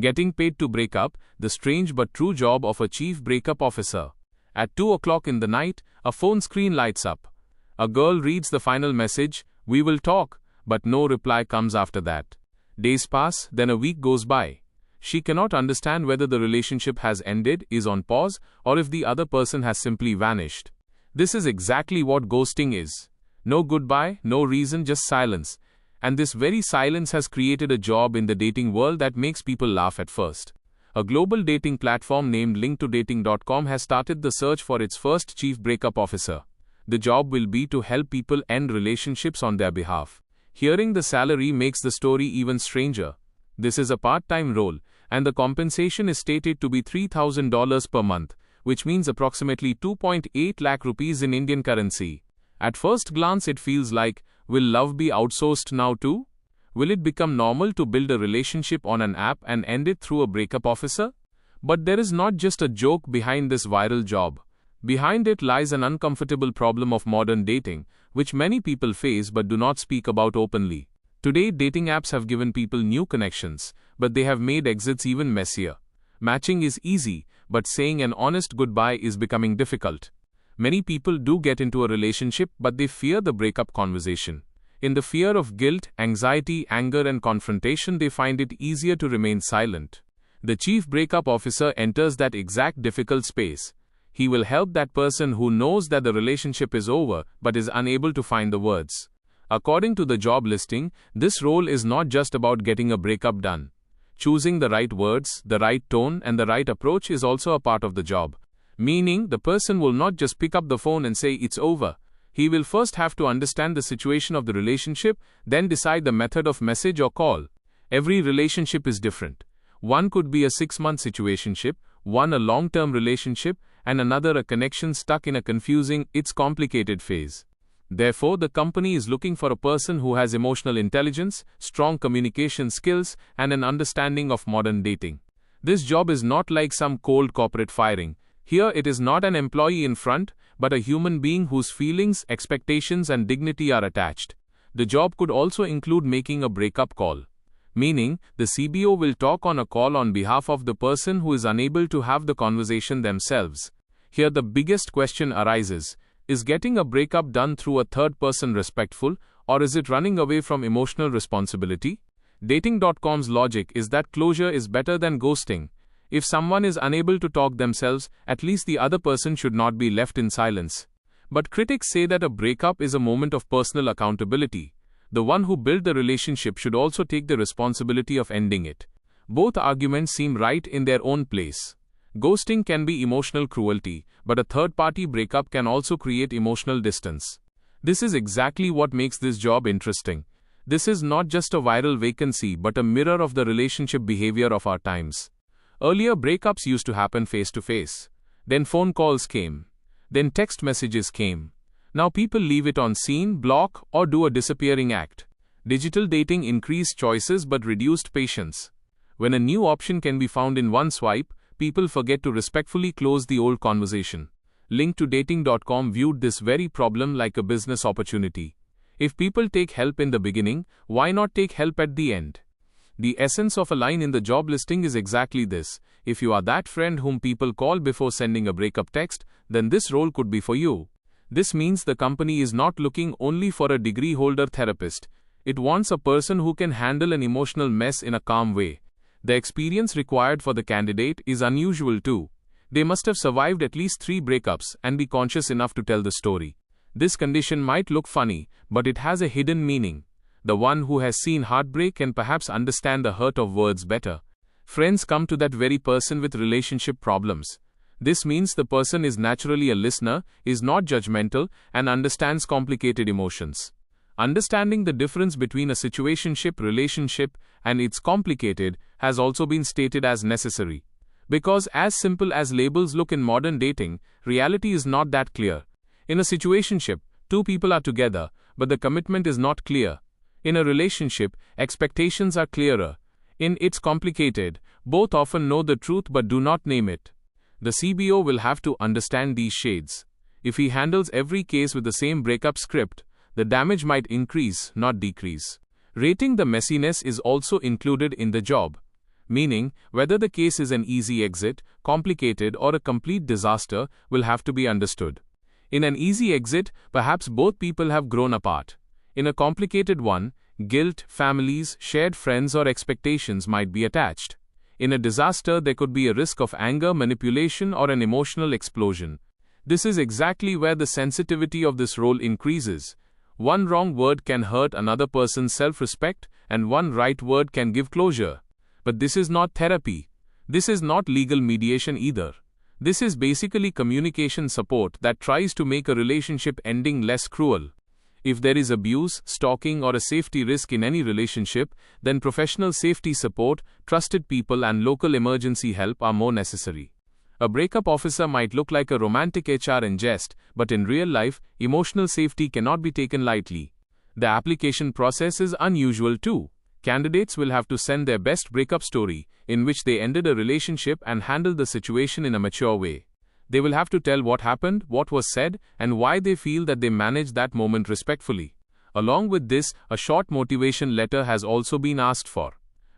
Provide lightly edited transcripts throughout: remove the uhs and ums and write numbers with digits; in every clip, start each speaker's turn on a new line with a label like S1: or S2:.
S1: Getting paid to break up, the strange but true job of a Chief Breakup Officer. At 2 o'clock in the night, a phone screen lights up. A girl reads the final message, "We will talk," but no reply comes after that. Days pass, then a week goes by. She cannot understand whether the relationship has ended, is on pause, or if the other person has simply vanished. This is exactly what ghosting is. No goodbye, no reason, just silence. And this very silence has created a job in the dating world that makes people laugh at first. A global dating platform named LinkedToDating.com has started the search for its first Chief Breakup Officer. The job will be to help people end relationships on their behalf. Hearing the salary makes the story even stranger. This is a part-time role, and the compensation is stated to be $3,000 per month, which means approximately 2.8 lakh rupees in Indian currency. At first glance it feels like, will love be outsourced now too? Will it become normal to build a relationship on an app and end it through a breakup officer? But there is not just a joke behind this viral job. Behind it lies an uncomfortable problem of modern dating, which many people face but do not speak about openly. Today, dating apps have given people new connections, but they have made exits even messier. Matching is easy, but saying an honest goodbye is becoming difficult. Many people do get into a relationship, but they fear the breakup conversation. In the fear of guilt, anxiety, anger, and confrontation, they find it easier to remain silent. The Chief Breakup Officer enters that exact difficult space. He will help that person who knows that the relationship is over but is unable to find the words. According to the job listing, this role is not just about getting a breakup done. Choosing the right words, the right tone, and the right approach is also a part of the job. Meaning, the person will not just pick up the phone and say it's over. He will first have to understand the situation of the relationship, then decide the method of message or call. Every relationship is different. One could be a 6-month situationship, one a long-term relationship, and another a connection stuck in a confusing, it's complicated phase. Therefore, the company is looking for a person who has emotional intelligence, strong communication skills, and an understanding of modern dating. This job is not like some cold corporate firing. Here it is not an employee in front, but a human being whose feelings, expectations, and dignity are attached. The job could also include making a breakup call. Meaning, the CBO will talk on a call on behalf of the person who is unable to have the conversation themselves. Here the biggest question arises. Is getting a breakup done through a third person respectful, or is it running away from emotional responsibility? Dating.com's logic is that closure is better than ghosting. If someone is unable to talk themselves, at least the other person should not be left in silence. But critics say that a breakup is a moment of personal accountability. The one who built the relationship should also take the responsibility of ending it. Both arguments seem right in their own place. Ghosting can be emotional cruelty, but a third-party breakup can also create emotional distance. This is exactly what makes this job interesting. This is not just a viral vacancy but a mirror of the relationship behavior of our times. Earlier, breakups used to happen face-to-face. Then phone calls came. Then text messages came. Now people leave it on scene, block, or do a disappearing act. Digital dating increased choices but reduced patience. When a new option can be found in one swipe, people forget to respectfully close the old conversation. LinkedToDating.com viewed this very problem like a business opportunity. If people take help in the beginning, why not take help at the end? The essence of a line in the job listing is exactly this. If you are that friend whom people call before sending a breakup text, then this role could be for you. This means the company is not looking only for a degree holder therapist. It wants a person who can handle an emotional mess in a calm way. The experience required for the candidate is unusual too. They must have survived at least 3 breakups and be conscious enough to tell the story. This condition might look funny, but it has a hidden meaning. The one who has seen heartbreak can perhaps understand the hurt of words better. Friends come to that very person with relationship problems. This means the person is naturally a listener, is not judgmental, and understands complicated emotions. Understanding the difference between a situationship relationship and it's complicated has also been stated as necessary. Because as simple as labels look in modern dating, reality is not that clear. In a situationship, 2 people are together, but the commitment is not clear. In a relationship, expectations are clearer. In it's complicated, both often know the truth but do not name it. The CBO will have to understand these shades. If he handles every case with the same breakup script, the damage might increase, not decrease. Rating the messiness is also included in the job. Meaning, whether the case is an easy exit, complicated, or a complete disaster will have to be understood. In an easy exit, perhaps both people have grown apart. In a complicated one, guilt, families, shared friends, or expectations might be attached. In a disaster, there could be a risk of anger, manipulation, or an emotional explosion. This is exactly where the sensitivity of this role increases. One wrong word can hurt another person's self-respect, and one right word can give closure. But this is not therapy. This is not legal mediation either. This is basically communication support that tries to make a relationship ending less cruel. If there is abuse, stalking, or a safety risk in any relationship, then professional safety support, trusted people, and local emergency help are more necessary. A breakup officer might look like a romantic HR in jest, but in real life, emotional safety cannot be taken lightly. The application process is unusual too. Candidates will have to send their best breakup story, in which they ended a relationship and handled the situation in a mature way. They will have to tell what happened, what was said, and why they feel that they managed that moment respectfully. Along with this, a short motivation letter has also been asked for.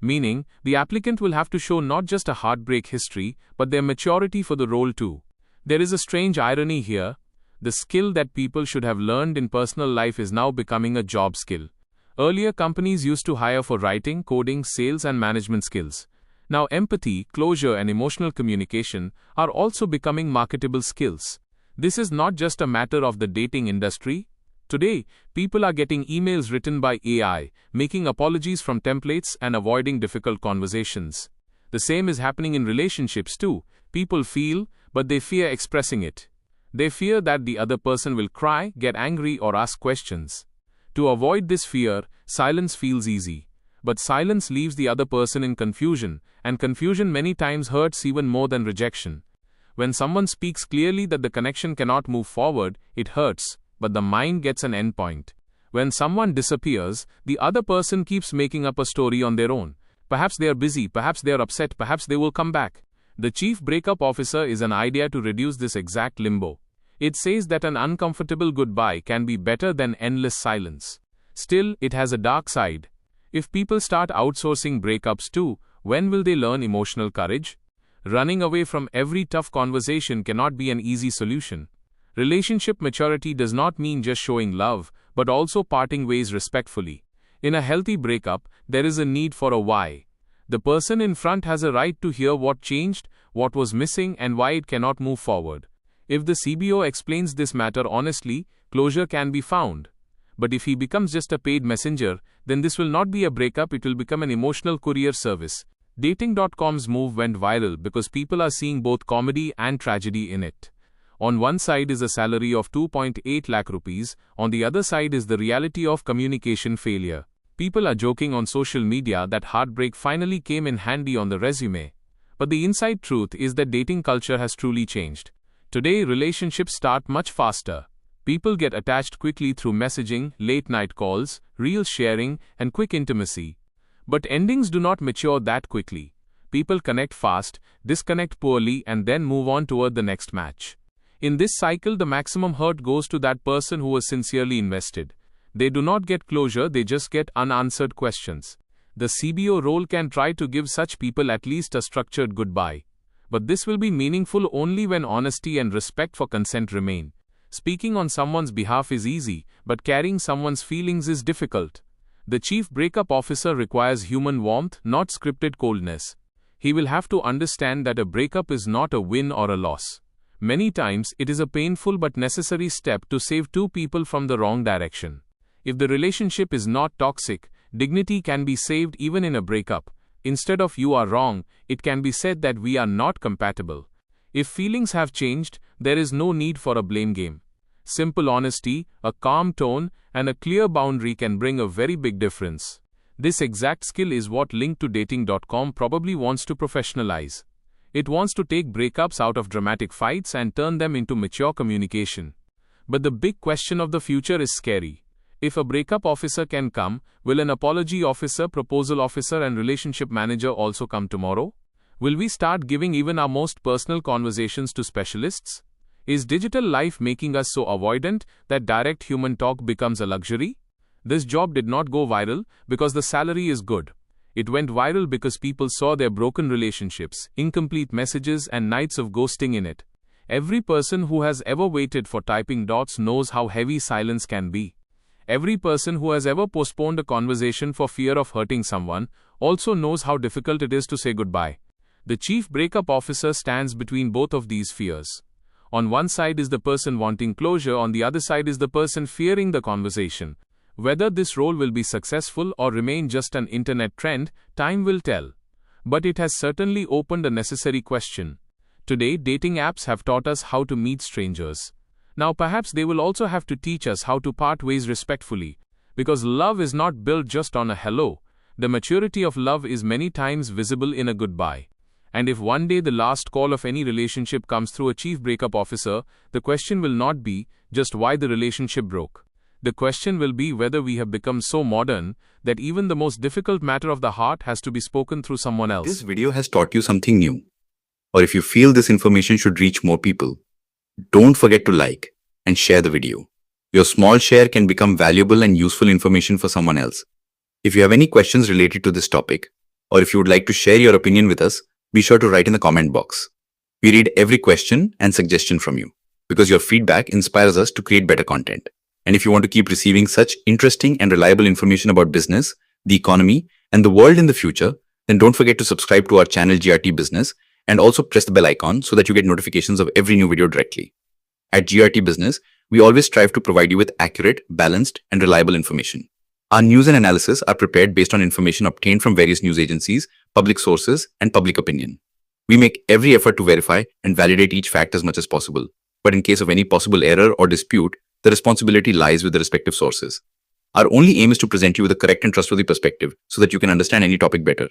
S1: Meaning, the applicant will have to show not just a heartbreak history, but their maturity for the role too. There is a strange irony here. The skill that people should have learned in personal life is now becoming a job skill. Earlier, companies used to hire for writing, coding, sales, and management skills. Now, empathy, closure, and emotional communication are also becoming marketable skills. This is not just a matter of the dating industry. Today, people are getting emails written by AI, making apologies from templates, and avoiding difficult conversations. The same is happening in relationships too. People feel, but they fear expressing it. They fear that the other person will cry, get angry, or ask questions. To avoid this fear, silence feels easy. But silence leaves the other person in confusion, and confusion many times hurts even more than rejection. When someone speaks clearly that the connection cannot move forward, it hurts, but the mind gets an endpoint. When someone disappears, the other person keeps making up a story on their own. Perhaps they are busy, perhaps they are upset, perhaps they will come back. The Chief Breakup Officer is an idea to reduce this exact limbo. It says that an uncomfortable goodbye can be better than endless silence. Still, it has a dark side. If people start outsourcing breakups too, when will they learn emotional courage? Running away from every tough conversation cannot be an easy solution. Relationship maturity does not mean just showing love, but also parting ways respectfully. In a healthy breakup, there is a need for a why. The person in front has a right to hear what changed, what was missing, and why it cannot move forward. If the CBO explains this matter honestly, closure can be found. But if he becomes just a paid messenger, then this will not be a breakup, it will become an emotional courier service. Dating.com's move went viral because people are seeing both comedy and tragedy in it. On one side is a salary of 2.8 lakh rupees, on the other side is the reality of communication failure. People are joking on social media that heartbreak finally came in handy on the resume. But the inside truth is that dating culture has truly changed. Today, relationships start much faster. People get attached quickly through messaging, late-night calls, reel sharing, and quick intimacy. But endings do not mature that quickly. People connect fast, disconnect poorly, and then move on toward the next match. In this cycle, the maximum hurt goes to that person who was sincerely invested. They do not get closure, they just get unanswered questions. The CBO role can try to give such people at least a structured goodbye. But this will be meaningful only when honesty and respect for consent remain. Speaking on someone's behalf is easy, but carrying someone's feelings is difficult. The Chief Breakup Officer requires human warmth, not scripted coldness. He will have to understand that a breakup is not a win or a loss. Many times, it is a painful but necessary step to save two people from the wrong direction. If the relationship is not toxic, dignity can be saved even in a breakup. Instead of "you are wrong," it can be said that "we are not compatible." If feelings have changed, there is no need for a blame game. Simple honesty, a calm tone, and a clear boundary can bring a very big difference. This exact skill is what LinkedToDating.com probably wants to professionalize. It wants to take breakups out of dramatic fights and turn them into mature communication. But the big question of the future is scary. If a breakup officer can come, will an apology officer, proposal officer, and relationship manager also come tomorrow? Will we start giving even our most personal conversations to specialists? Is digital life making us so avoidant that direct human talk becomes a luxury? This job did not go viral because the salary is good. It went viral because people saw their broken relationships, incomplete messages, and nights of ghosting in it. Every person who has ever waited for typing dots knows how heavy silence can be. Every person who has ever postponed a conversation for fear of hurting someone also knows how difficult it is to say goodbye. The Chief Breakup Officer stands between both of these fears. On one side is the person wanting closure, on the other side is the person fearing the conversation. Whether this role will be successful or remain just an internet trend, time will tell. But it has certainly opened a necessary question. Today, dating apps have taught us how to meet strangers. Now perhaps they will also have to teach us how to part ways respectfully. Because love is not built just on a hello. The maturity of love is many times visible in a goodbye. And if one day the last call of any relationship comes through a Chief Breakup Officer, the question will not be just why the relationship broke. The question will be whether we have become so modern that even the most difficult matter of the heart has to be spoken through someone else.
S2: This video has taught you something new. Or if you feel this information should reach more people, don't forget to like and share the video. Your small share can become valuable and useful information for someone else. If you have any questions related to this topic, or if you would like to share your opinion with us, be sure to write in the comment box. We read every question and suggestion from you, because your feedback inspires us to create better content. And if you want to keep receiving such interesting and reliable information about business, the economy, and the world in the future, then don't forget to subscribe to our channel GRT Business and also press the bell icon so that you get notifications of every new video directly. At GRT Business, we always strive to provide you with accurate, balanced, and reliable information. Our news and analysis are prepared based on information obtained from various news agencies, public sources, and public opinion. We make every effort to verify and validate each fact as much as possible. But in case of any possible error or dispute, the responsibility lies with the respective sources. Our only aim is to present you with a correct and trustworthy perspective so that you can understand any topic better.